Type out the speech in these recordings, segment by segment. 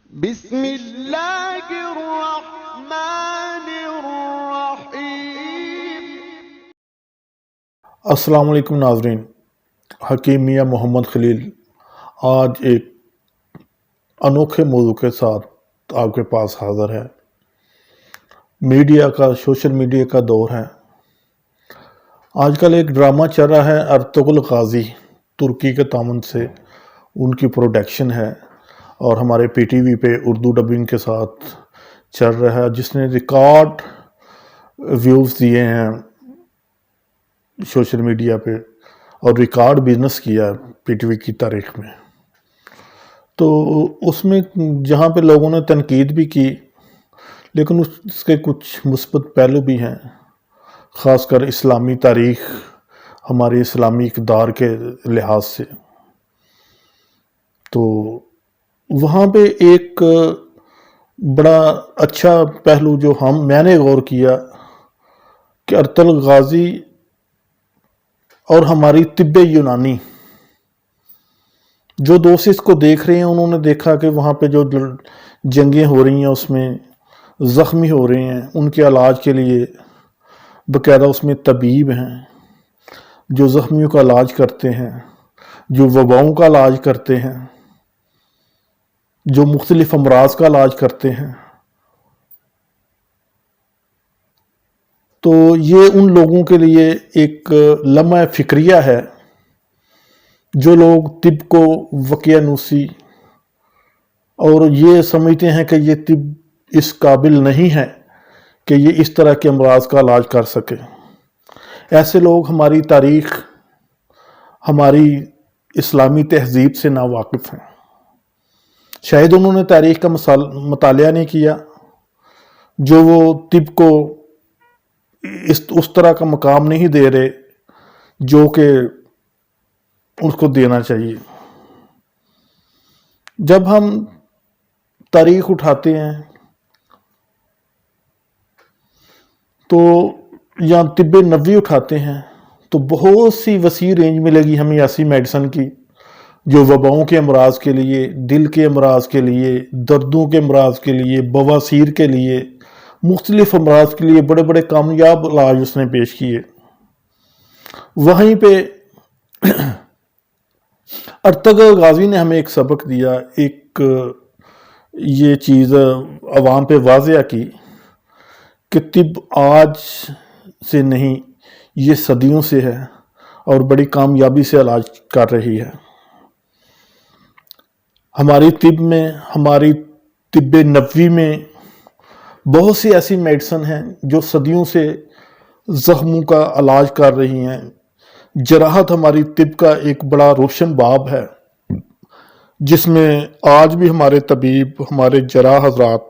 بسم اللہ الرحمن الرحیم۔ السلام علیکم ناظرین، حکیم میاں محمد خلیل آج ایک انوکھے موضوع کے ساتھ آپ کے پاس حاضر ہے۔ سوشل میڈیا کا دور ہے۔ آج کل ایک ڈرامہ چل رہا ہے ارطغرل غازی، ترکی کے تعاون سے ان کی پروڈکشن ہے اور ہمارے پی ٹی وی پہ اردو ڈبنگ کے ساتھ چل رہا ہے، جس نے ریکارڈ ویوز دیے ہیں سوشل میڈیا پہ اور ریکارڈ بزنس کیا ہے پی ٹی وی کی تاریخ میں۔ تو اس میں جہاں پہ لوگوں نے تنقید بھی کی، لیکن اس کے کچھ مثبت پہلو بھی ہیں، خاص کر اسلامی تاریخ، ہماری اسلامی اقدار کے لحاظ سے۔ تو وہاں پہ ایک بڑا اچھا پہلو جو میں نے غور کیا کہ ارطغرل غازی اور ہماری طب یونانی جو دوست اس کو دیکھ رہے ہیں، انہوں نے دیکھا کہ وہاں پہ جو جنگیں ہو رہی ہیں اس میں زخمی ہو رہے ہیں، ان کے علاج کے لیے باقاعدہ اس میں طبیب ہیں جو زخمیوں کا علاج کرتے ہیں، جو وباؤں کا علاج کرتے ہیں، جو مختلف امراض کا علاج کرتے ہیں۔ تو یہ ان لوگوں کے لیے ایک لمحہ فکریہ ہے جو لوگ طب کو وقیانوسی اور یہ سمجھتے ہیں کہ یہ طب اس قابل نہیں ہے کہ یہ اس طرح کے امراض کا علاج کر سکے۔ ایسے لوگ ہماری تاریخ، ہماری اسلامی تہذیب سے ناواقف ہیں۔ شاید انہوں نے تاریخ کا مطالعہ نہیں کیا، جو وہ طب کو اس طرح کا مقام نہیں دے رہے جو کہ اس کو دینا چاہیے۔ جب ہم تاریخ اٹھاتے ہیں تو یا طب نبوی اٹھاتے ہیں تو بہت سی وسیع رینج ملے گی ہمیں ایسی میڈیسن کی جو وباؤں کے امراض کے لیے، دل کے امراض کے لیے، دردوں کے امراض کے لیے، بواسیر کے لیے، مختلف امراض کے لیے بڑے بڑے کامیاب علاج اس نے پیش کیے۔ وہیں پہ ارطغرل غازی نے ہمیں ایک سبق دیا، ایک یہ چیز عوام پہ واضح کی کہ طب آج سے نہیں، یہ صدیوں سے ہے اور بڑی کامیابی سے علاج کر رہی ہے۔ ہماری طب میں، ہماری طب نبوی میں بہت سی ایسی میڈیسن ہیں جو صدیوں سے زخموں کا علاج کر رہی ہیں۔ جراحت ہماری طب کا ایک بڑا روشن باب ہے، جس میں آج بھی ہمارے طبیب، ہمارے جراح حضرات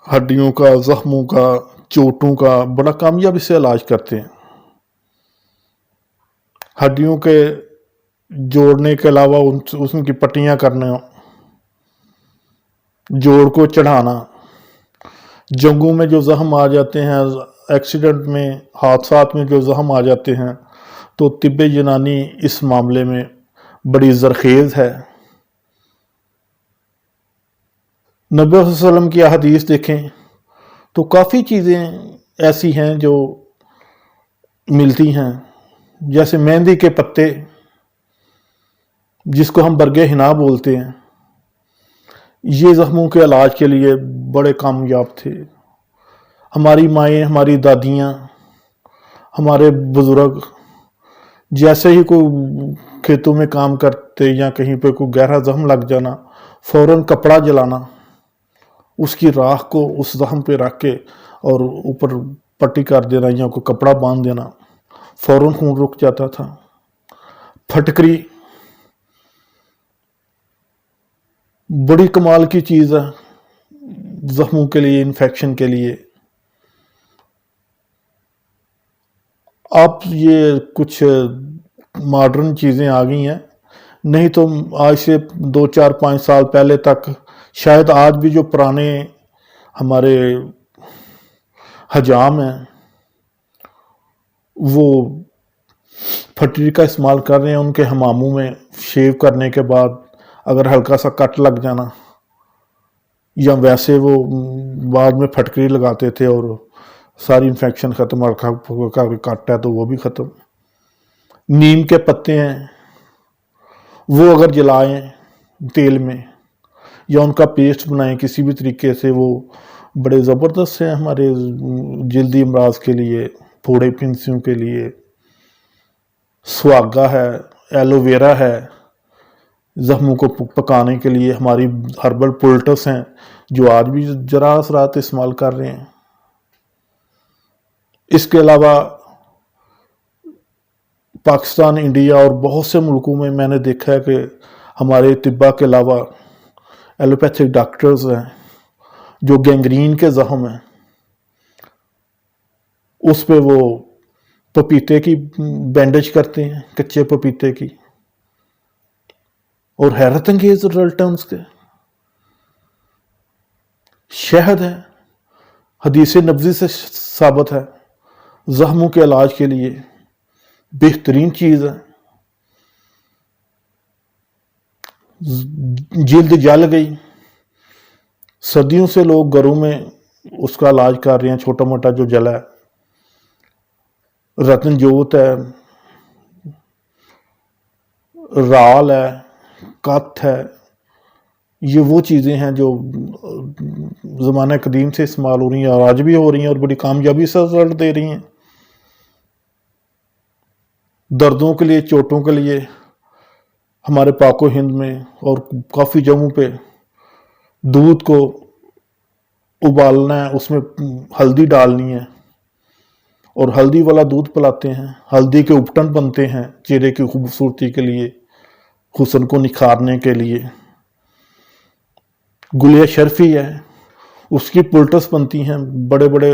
ہڈیوں کا، زخموں کا، چوٹوں کا بڑا کامیابی سے علاج کرتے ہیں۔ ہڈیوں کے جوڑنے کے علاوہ اس کی پٹیاں کرنا، جوڑ کو چڑھانا، جنگوں میں جو زخم آ جاتے ہیں، ایکسیڈنٹ میں، حادثات میں جو زخم آ جاتے ہیں، تو طب یونانی اس معاملے میں بڑی زرخیز ہے۔ نبی صلی اللہ علیہ وسلم کی احادیث دیکھیں تو کافی چیزیں ایسی ہیں جو ملتی ہیں، جیسے مہندی کے پتے، جس کو ہم برگ حنا بولتے ہیں، یہ زخموں کے علاج کے لیے بڑے کامیاب تھے۔ ہماری مائیں، ہماری دادیاں، ہمارے بزرگ جیسے ہی کوئی کھیتوں میں کام کرتے یا کہیں پہ کوئی گہرا زخم لگ جانا، فوراً کپڑا جلانا، اس کی راکھ کو اس زخم پہ رکھ کے اور اوپر پٹی کر دینا یا کوئی کپڑا باندھ دینا، فوراً خون رک جاتا تھا۔ پھٹکری بڑی کمال کی چیز ہے زخموں کے لیے، انفیکشن کے لیے۔ اب یہ کچھ ماڈرن چیزیں آ گئی ہیں، نہیں تو آج سے 2-4-5 سال پہلے تک شاید آج بھی جو پرانے ہمارے حجام ہیں وہ پھٹکری کا استعمال کر رہے ہیں۔ ان کے حماموں میں شیو کرنے کے بعد اگر ہلکا سا کٹ لگ جانا یا ویسے وہ بعد میں پھٹکری لگاتے تھے اور ساری انفیکشن ختم، اور کاٹا ہے تو وہ بھی ختم۔ نیم کے پتے ہیں، وہ اگر جلائیں تیل میں یا ان کا پیسٹ بنائیں کسی بھی طریقے سے، وہ بڑے زبردست ہیں ہمارے جلدی امراض کے لیے، پھوڑے پھنسیوں کے لیے۔ سواگا ہے، ایلو ویرا ہے زخموں کو پکانے کے لیے، ہماری ہربل پولٹس ہیں جو آج بھی جراح حضرات استعمال کر رہے ہیں۔ اس کے علاوہ پاکستان، انڈیا اور بہت سے ملکوں میں میں نے دیکھا ہے کہ ہمارے طباء کے علاوہ ایلوپیتھک ڈاکٹرز ہیں جو گینگرین کے زخم ہیں اس پہ وہ پپیتے کی بینڈیج کرتے ہیں، کچے پپیتے کی، اور حیرت انگیز رزلٹ ہیں اس کے۔ شہد ہے، حدیث نبوی سے ثابت ہے، زخموں کے علاج کے لیے بہترین چیز ہے۔ جلد جل گئی، صدیوں سے لوگ گھروں میں اس کا علاج کر رہے ہیں، چھوٹا موٹا جو جلا ہے۔ رتن جوت ہے، رال ہے، کت ہے، یہ وہ چیزیں ہیں جو زمانہ قدیم سے استعمال ہو رہی ہیں اور آج بھی ہو رہی ہیں اور بڑی کامیابی سے رزلٹ دے رہی ہیں۔ دردوں کے لیے، چوٹوں کے لیے ہمارے پاک و ہند میں اور کافی جگہوں پہ دودھ کو ابالنا ہے، اس میں ہلدی ڈالنی ہے اور ہلدی والا دودھ پلاتے ہیں۔ ہلدی کے اپٹن بنتے ہیں چہرے کی خوبصورتی کے لیے، حسن کو نکھارنے کے لیے۔ گلیہ شرفی ہے، اس کی پلٹس بنتی ہیں، بڑے بڑے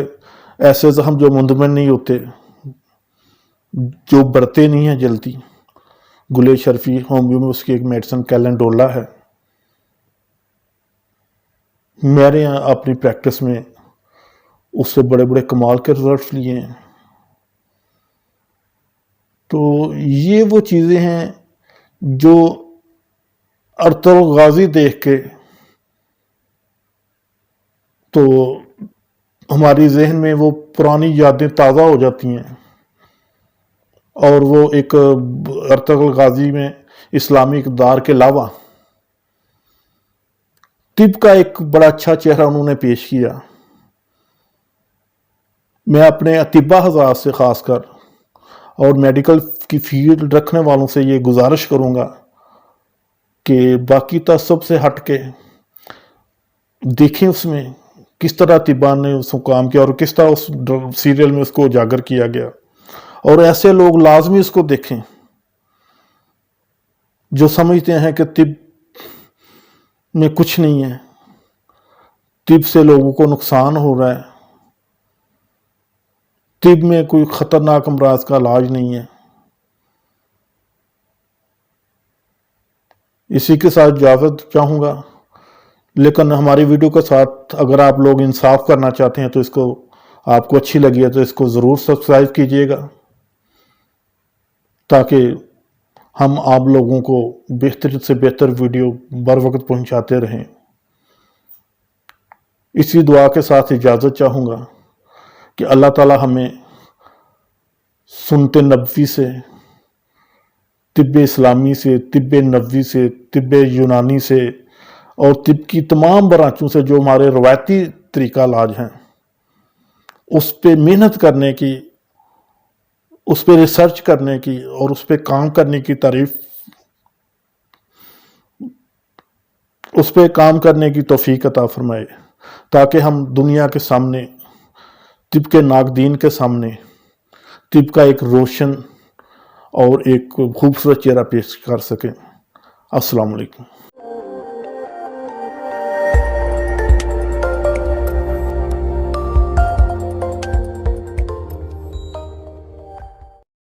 ایسے زخم جو مندمل نہیں ہوتے، جو بڑھتے نہیں ہیں جلدی۔ گلیہ شرفی ہومیو میں اس کی ایک میڈیسن کیلنڈولا ہے۔ میرے یہاں اپنی پریکٹس میں اس سے بڑے بڑے کمال کے رزلٹس لیے ہیں۔ تو یہ وہ چیزیں ہیں جو ارطغرل غازی دیکھ کے تو ہماری ذہن میں وہ پرانی یادیں تازہ ہو جاتی ہیں، اور وہ ایک ارطغرل غازی میں اسلامی اقدار کے علاوہ طب کا ایک بڑا اچھا چہرہ انہوں نے پیش کیا۔ میں اپنے اطباء حضرات سے خاص کر اور میڈیکل کی فیلڈ رکھنے والوں سے یہ گزارش کروں گا کہ باقی تعصب سے ہٹ کے دیکھیں اس میں کس طرح طباء نے اس کو کام کیا اور کس طرح اس سیریل میں اس کو اجاگر کیا گیا، اور ایسے لوگ لازمی اس کو دیکھیں جو سمجھتے ہیں کہ طب میں کچھ نہیں ہے، طب سے لوگوں کو نقصان ہو رہا ہے، طب میں کوئی خطرناک امراض کا علاج نہیں ہے۔ اسی کے ساتھ اجازت چاہوں گا، لیکن ہماری ویڈیو کے ساتھ اگر آپ لوگ انصاف کرنا چاہتے ہیں تو اس کو، آپ کو اچھی لگی ہے تو اس کو ضرور سبسکرائب کیجئے گا تاکہ ہم آپ لوگوں کو بہتر سے بہتر ویڈیو بر وقت پہنچاتے رہیں۔ اسی دعا کے ساتھ اجازت چاہوں گا کہ اللہ تعالی ہمیں سنت نبوی سے، طب اسلامی سے، طب نبوی سے، طب یونانی سے اور طب کی تمام برانچوں سے جو ہمارے روایتی طریقہ علاج ہیں اس پہ محنت کرنے کی، اس پہ ریسرچ کرنے کی اور اس پہ کام کرنے کی اس پہ کام کرنے کی توفیق عطا فرمائے تاکہ ہم دنیا کے سامنے، طب کے ناقدین کے سامنے طب کا ایک روشن اور ایک خوبصورت چہرہ پیش کر سکیں۔ السلام علیکم۔